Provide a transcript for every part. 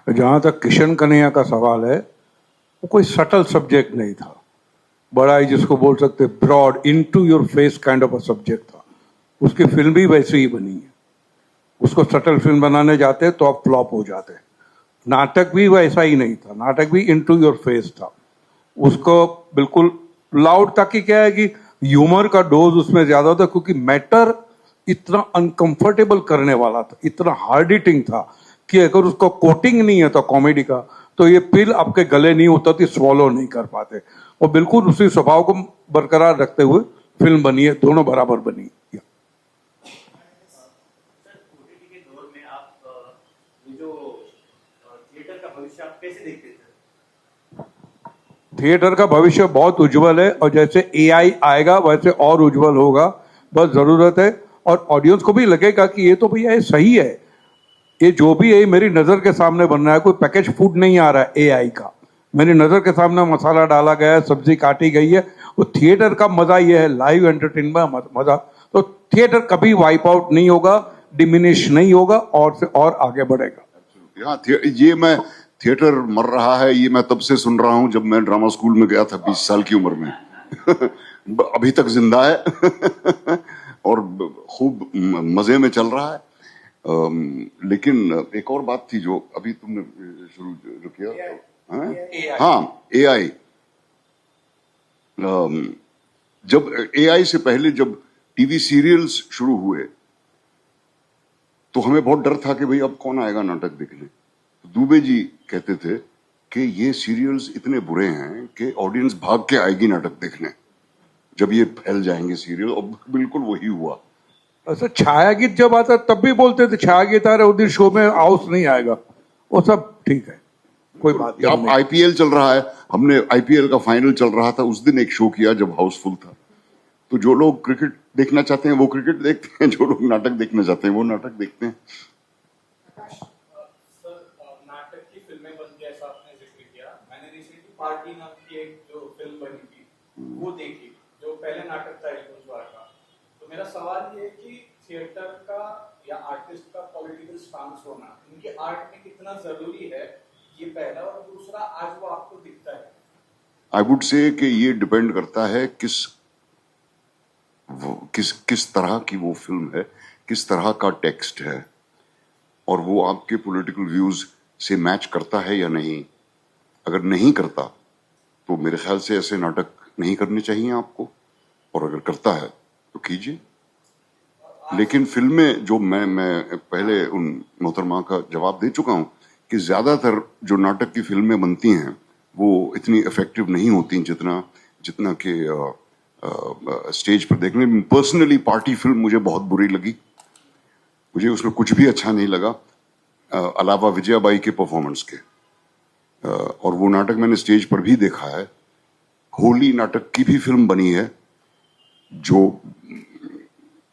जहां तक किशन कन्हैया का सवाल है, वो कोई सटल सब्जेक्ट नहीं था, बड़ा ही जिसको बोल सकते broad into your face kind of a subject था। उसकी फिल्म भी वैसे ही बनी है। उसको सटल फिल्म बनाने जाते तो आप फ्लॉप हो जाते। नाटक भी वैसा ही नहीं था, नाटक भी इनटू योर फेस था। उसको बिल्कुल लाउड, ताकि क्या है कि ह्यूमर का डोज उसमें ज्यादा था, क्योंकि मैटर इतना अनकंफर्टेबल करने वाला था, इतना हार्ड हिटिंग था कि अगर उसको कोटिंग नहीं है तो कॉमेडी का, तो ये पिल आपके गले नहीं उतरती, स्वॉलो नहीं कर पाते। और बिल्कुल उसी स्वभाव को बरकरार रखते हुए फिल्म बनी है, दोनों बराबर बनी है। ओटीटी के दौर में आप ये जो थिएटर का भविष्य आप कैसे देखते थे? थिएटर का भविष्य बहुत उज्जवल है, और जैसे एआई आएगा वैसे और उज्जवल होगा। बस जरूरत है, और ऑडियंस को भी लगेगा कि ये तो भैया ये सही है, ये जो भी है मेरी नजर के सामने बन रहा है, कोई पैकेज फूड नहीं आ रहा है एआई का, मेरी नजर के सामने मसाला डाला गया है, सब्जी काटी गई है। वो थिएटर का मजा ये है, लाइव एंटरटेनमेंट मजा। तो थिएटर कभी वाइप आउट नहीं होगा, डिमिनिश नहीं होगा, और से और आगे बढ़ेगा। हाँ, ये मैं थिएटर मर रहा है ये मैं तब से सुन रहा हूं जब मैं ड्रामा स्कूल में गया था 20 साल की उम्र में। अभी तक जिंदा है और खूब मजे में चल रहा है। लेकिन एक और बात थी जो अभी तुमने शुरू जो किया, हाँ एआई। जब एआई से पहले जब टीवी सीरियल्स शुरू हुए तो हमें बहुत डर था कि भाई अब कौन आएगा नाटक देखने। दुबे जी कहते थे कि ये सीरियल्स इतने बुरे हैं कि ऑडियंस भाग के आएगी नाटक देखने जब ये फैल जाएंगे सीरियल, और बिल्कुल वही हुआ। ऐसा छाया गीत जब आता तब भी बोलते थे छाया गीत आ रहे उस दिन शो में हाउस नहीं आएगा, वो सब ठीक है, कोई बात अब आईपीएल चल रहा है, हमने आईपीएल का फाइनल चल रहा था, उस दिन एक शो किया जब हाउसफुल था। तो जो लोग क्रिकेट देखना चाहते हैं वो क्रिकेट देखते हैं, जो लोग नाटक देखना चाहते हैं वो नाटक देखते हैं। सर, नाटक की फिल्में बनती है, ऐसा आपने जिक्र किया। मैंने रिसेंटली पार्टी नाम की एक जो फिल्म बनी थी वो देखी, जो पहले नाटक था इलकुंचवार का। तो मेरा सवाल ये है कि थिएटर का या आर्टिस्ट का पॉलिटिकल स्टांस होना इनके आर्ट में कितना जरूरी है, ये पहला। और दूसरा, आज वो आपको दिखता है? आई वुड से कि ये डिपेंड करता है किस तरह की वो फिल्म है, किस तरह का टेक्स्ट है, और वो आपके पॉलिटिकल व्यूज से मैच करता है या नहीं। अगर नहीं करता तो मेरे ख्याल से ऐसे नाटक नहीं करने चाहिए आपको, और अगर करता है तो कीजिए। लेकिन फिल्में जो मैं पहले उन मोहतरमा का जवाब दे चुका हूं कि ज्यादातर जो नाटक की फिल्में बनती हैं वो इतनी इफेक्टिव नहीं होती जितना कि स्टेज पर देखने में। पर्सनली पार्टी फिल्म मुझे बहुत बुरी लगी, मुझे उसमें कुछ भी अच्छा नहीं लगा अलावा विजयाबाई के परफॉर्मेंस के। और वो नाटक मैंने स्टेज पर भी देखा है। होली नाटक की भी फिल्म बनी है जो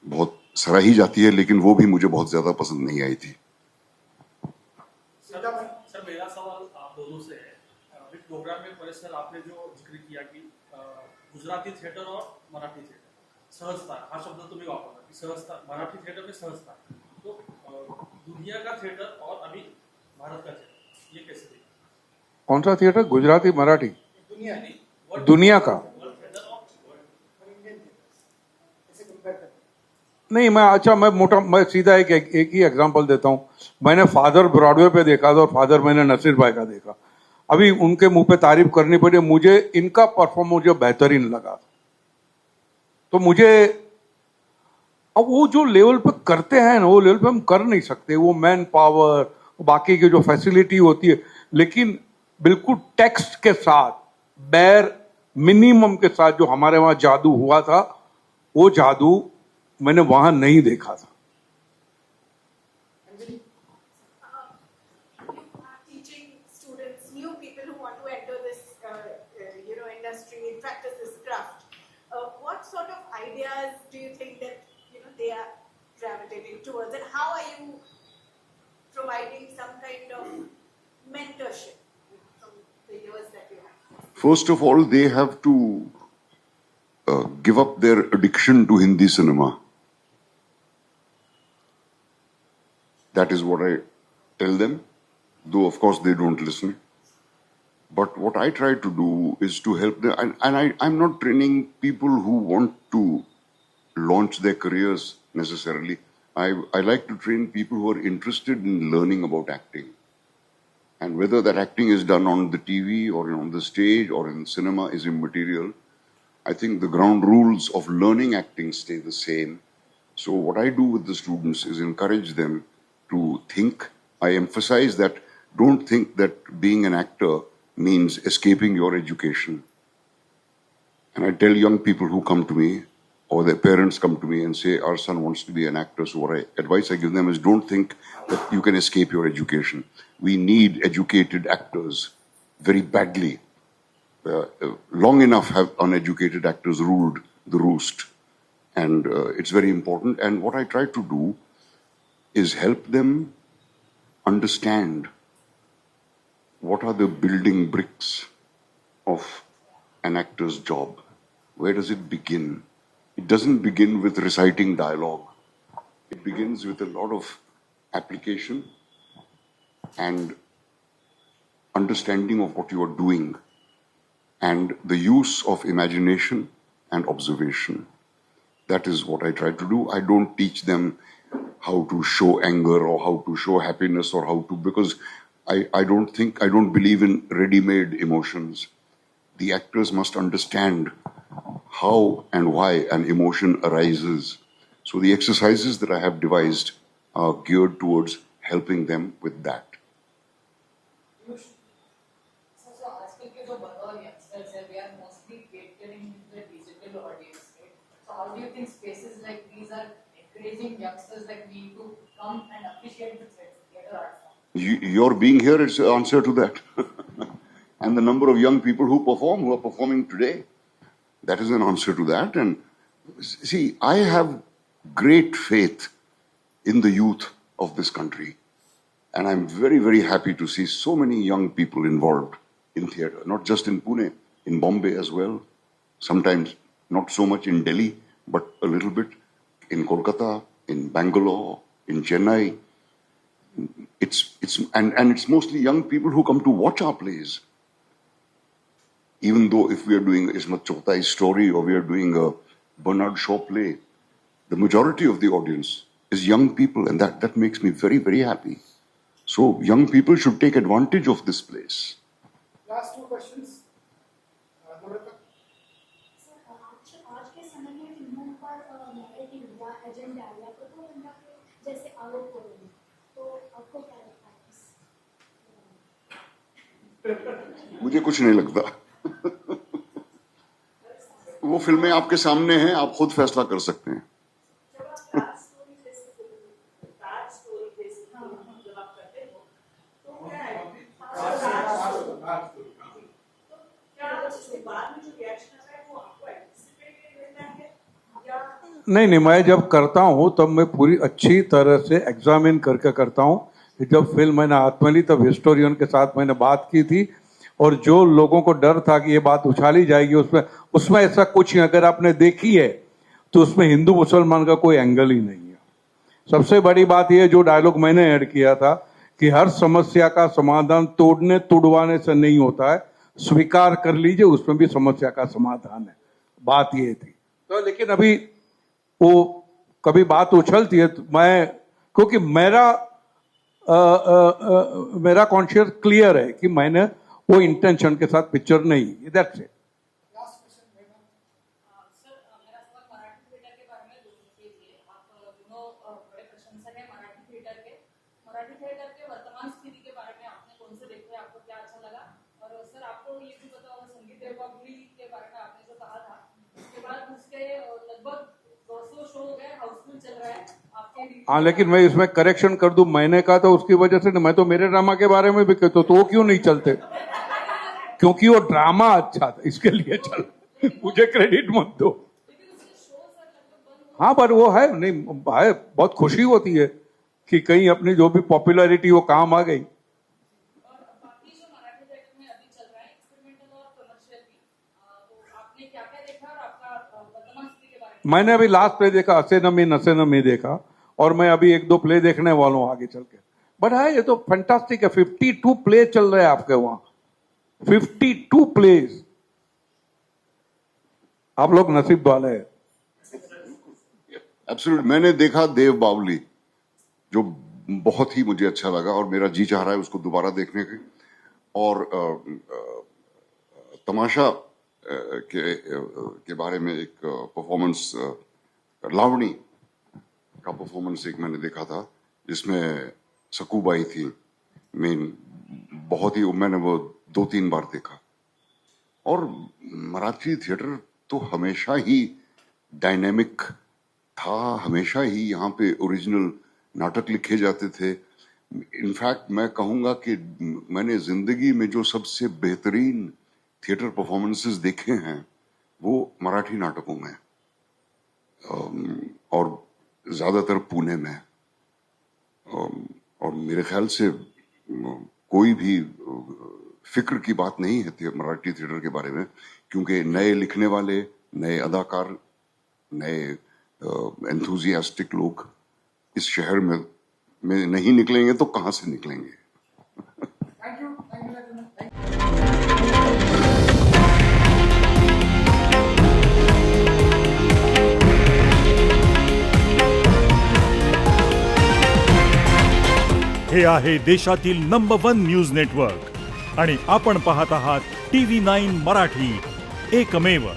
बहुत सराही जाती है, लेकिन वो भी मुझे बहुत ज्यादा पसंद नहीं आई थी। सर मेरा सवाल आप दोनों से है। अभी प्रोग्राम में पहले सर आपने जो जिक्र किया कि गुजराती थिएटर और मराठी थिएटर, सहजता, हा शब्द तुम्ही वापरला की सहजता, मराठी थिएटर में सहजता, तो दुनिया का थिएटर और अभी भारत का थिएटर, ये कैसे देखते? कौन सा थिएटर? गुजराती, मराठी? दुनिया दुनिया का नहीं। मैं सीधा एक ही एग्जांपल देता हूं। मैंने फादर ब्रॉडवे पे देखा था और फादर मैंने नसीर भाई का देखा। अभी उनके मुंह पे तारीफ करनी पड़ी, मुझे इनका परफॉर्म मुझे बेहतरीन लगा। तो मुझे अब वो जो लेवल पे करते हैं ना, वो लेवल पे हम कर नहीं सकते। वो मैन पावर, बाकी की जो फैसिलिटी होती है, लेकिन बिल्कुल टेक्स्ट के साथ, बैर मिनिमम के साथ जो हमारे वहां जादू हुआ था, वो जादू मैंने वहां नहीं देखा था। What sort of ideas do you think that they are gravitating towards, and how are you providing some kind of mentorship from the years that you have? First of all, they have to give up their addiction to Hindi cinema. That is what I tell them. though of course they don't listen. But what I try to do is to help them, and I'm not training people who want to launch their careers necessarily. I like to train people who are interested in learning about acting. And whether that acting is done on the TV or on the stage or in cinema is immaterial. I think the ground rules of learning acting stay the same. So what I do with the students is encourage them to think. I emphasize that don't think that being an actor means escaping your education. And I tell young people who come to me or their parents come to me and say, our son wants to be an actor. So what advice I give them is don't think that you can escape your education. We need educated actors very badly. Long enough have uneducated actors ruled the roost. And it's very important. And what I try to do is help them understand what are the building bricks of an actor's job. Where does it begin? It doesn't begin with reciting dialogue. It begins with a lot of application and understanding of what you are doing and the use of imagination and observation. That is what I try to do. I don't teach them how to show anger or how to show happiness or how to, because I don't believe in ready-made emotions. The actors must understand how and why an emotion arises. So the exercises that I have devised are geared towards helping them with that. So आजकल के जो बतौर youngsters हैं, we are mostly catering to the digital audience, right? So how do you think spaces like these are encouraging youngsters like me to come and appreciate the theatre art form? Your being here is the answer to that. And the number of young people who are performing today, that is an answer to that. And see, I have great faith in the youth of this country. And I'm very, very happy to see so many young people involved in theatre, not just in Pune, in Bombay as well. Sometimes not so much in Delhi, but a little bit in Kolkata, in Bangalore, in Chennai. It's mostly young people who come to watch our plays. Even though if we are doing Ismat Choghtai's story or we are doing a Bernard Shaw play, the majority of the audience is young people, and that makes me very, very happy. So young people should take advantage of this place. Last two questions. Namrata. Sir आज के समय में फिल्मों पर narrative या agenda या propaganda के जैसे आरोप हो रहे हैं, तो आपको क्या लगता है? मुझे कुछ नहीं लगता. वो फिल्में आपके सामने हैं, आप खुद फैसला कर सकते हैं. जब आप बैड स्टोरी बेस्ड जब आप करते हो तो क्या है तो क्या उसके बाद में जो रिएक्शन आता है वो आपको एंटिसिपेटेड रहता है या नहीं, मैं जब करता हूँ तब मैं पूरी अच्छी तरह से एग्जामिन करके करता हूँ. जब फिल्म मैंने हाथ में ली तब हिस्टोरियन के साथ मैंने बात की थी, और जो लोगों को डर था कि ये बात उछाली जाएगी उसमें ऐसा कुछ नहीं. अगर आपने देखी है तो उसमें हिंदू मुसलमान का कोई एंगल ही नहीं है. सबसे बड़ी बात यह जो डायलॉग मैंने ऐड किया था कि हर समस्या का समाधान तोड़ने तुड़वाने से नहीं होता है, स्वीकार कर लीजिए उसमें भी समस्या का समाधान है. बात ये थी. तो लेकिन अभी वो कभी बात उछलती है तो मैं, क्योंकि मेरा कॉन्शियस क्लियर है कि मैंने वो इंटेंशन के साथ पिक्चर नहीं. That's it. Last question. Megha. Sir मेरा सवाल मराठी थिएटर के बारे में दोनों के लिए. आप दोनों बड़े प्रशंसक हैं मराठी थिएटर के. मराठी थिएटर के वर्तमान स्थिति के बारे में आपने कौन से देखे, आपको क्या अच्छा लगा? और सर आपको ये भी पता होगा संगीत देवबागुली के बारे में आपने जो कहा था, उसके बाद उसके लगभग 200 शो हो गए, हाउसफुल चल रहा है आपके. हाँ, लेकिन मैं इसमें करेक्शन कर दूं, मैंने कहा था उसकी वजह से. मैं तो मेरे ड्रामा के बारे में भी कहता तो वो क्यों नहीं चलते? क्योंकि वो ड्रामा अच्छा था, इसके लिए चल. मुझे क्रेडिट मत दो. हाँ, पर वो है नहीं है, बहुत खुशी होती है कि कहीं अपनी जो भी पॉपुलैरिटी वो काम आ गई. और बाकी जो मराठी थिएटर में अभी चल रहा है एक्सपेरिमेंटल और कमर्शियल भी, तो आपने क्या क्या देखा और आपका वर्तमान स्थिति के बारे में? मैंने अभी लास्ट प्ले देखा, असे नमी नसे नमी देखा, और मैं अभी 1-2 प्ले देखने वाला हूँ आगे चल के. बट है ये तो फैंटास्टिक है। 52 प्ले चल रहे हैं आपके वहां, 52 प्लेज। आप लोग नसीब वाले हैं। एब्सोल्यूट। मैंने देखा देव बावली, जो बहुत ही मुझे अच्छा लगा और मेरा जी चाह रहा है उसको दोबारा देखने की। और तमाशा के बारे में एक परफॉर्मेंस, लावणी का परफॉर्मेंस एक मैंने देखा था, जिसमें सकूबाई थी मेन। बहुत ही, मैंने वो 2-3 बार देखा। और मराठी थिएटर तो हमेशा ही डायनेमिक था, हमेशा ही यहाँ पे ओरिजिनल नाटक लिखे जाते थे। इनफैक्ट मैं कहूँगा कि मैंने जिंदगी में जो सबसे बेहतरीन थिएटर परफॉर्मेंसेस देखे हैं वो मराठी नाटकों में, और ज़्यादातर पुणे में। और मेरे ख्याल से कोई भी फिक्र की बात नहीं है मराठी थिएटर के बारे में, क्योंकि नए लिखने वाले, नए अदाकार, नए एंथुजियास्टिक लोग इस शहर में नहीं निकलेंगे तो कहाँ से निकलेंगे। Thank you, gentlemen. Thank you. हे आहे देशातील नंबर 1 न्यूज नेटवर्क आणि आपण पाहत आहात TV9 मराठी, एकमेव।